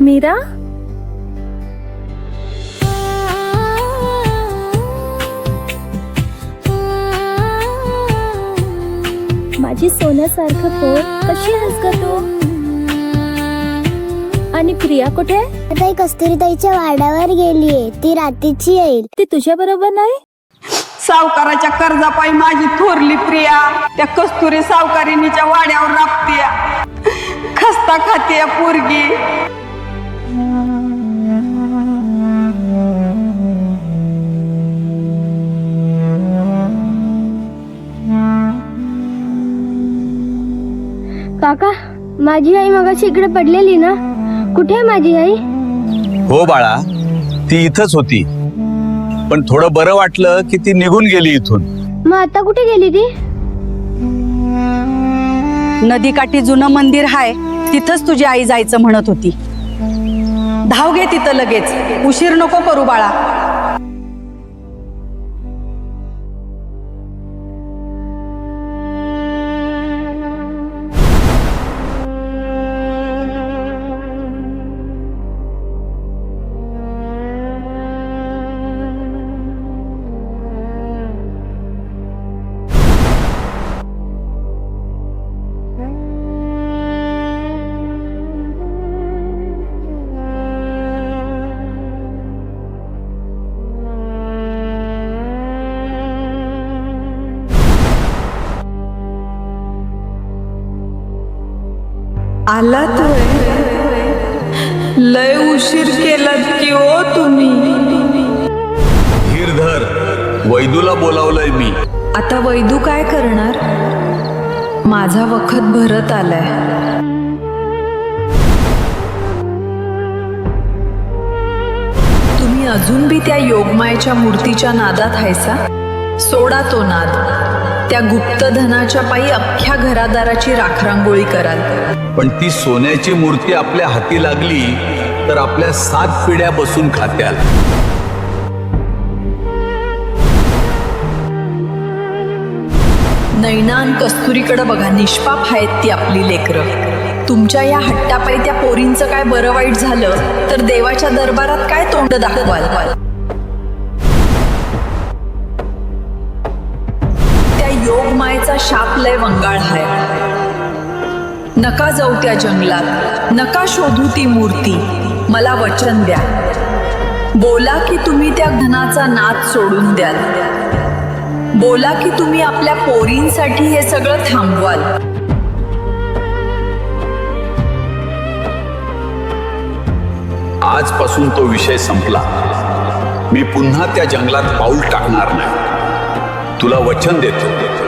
मीरा, माझी सोन्यासारखं पोर कशी आहेस ग तू? आणि प्रिया कुठे? ताई कस्तुरीताईच्या वाड्यावर गेलीये, ती रात्रीची येईल. ती तुझ्या बरोबर नाही? सावकाराच्या कर्जापायी माझी थोरली प्रिया त्या कस्तुरी सावकारिणीच्या वाड्यावर राबते. खस्ता खाते पोरगी. काका, माझी आई मगाशी इकडे पडलेली ना, कुठे आहे माझी आई? हो बाळा, ती इथंच होती, पण थोडं बरं वाटलं की ती निघून गेली इथून. मग आता कुठे गेली ती? नदीकाठी जुनं मंदिर हाय, तिथंच तुझी आई जायचं म्हणत होती. धाव घे तिथं लगेच, उशीर नको करू बाळा. आला तू, लय उशीर केलात की ओ तुम्ही. धीर धर, वैदूला बोलावलंय मी. आता वैदू काय करणार? माझा वखत भरत आलाय. तुम्ही अजून बी त्या योगमायेच्या मूर्तीच्या नादात हायसा? सोडा तो नाद. त्या गुप्तधनाच्या पायी अख्ख्या घरादाराची राखरांगोळी कराल. पण ती सोन्याची मूर्ती आपल्या हाती लागली तर आपल्या 7 पिढ्या बसून खात्याल. नैनान कस्तुरीकडे बघा, निष्पाप आहेत ती आपली लेकरं. तुमच्या या हट्टापायी त्या पोरींचं काय बरं वाईट झालं तर देवाच्या दरबारात काय तोंड दाखवाल? त्या योगमायेचा शाप लय वंगाळ हाय. नका जाऊ त्या जंगलात, नका शोधू ती मूर्ती. मला वचन द्या, बोला की तुम्ही त्या धनाचा नाद सोडून द्याल. बोला की तुम्ही आपल्या पोरींसाठी हे सगळं थांबवाल. आजपासून तो विषय संपला. मी पुन्हा त्या जंगलात पाऊल टाकणार नाही. तुला वचन देतो.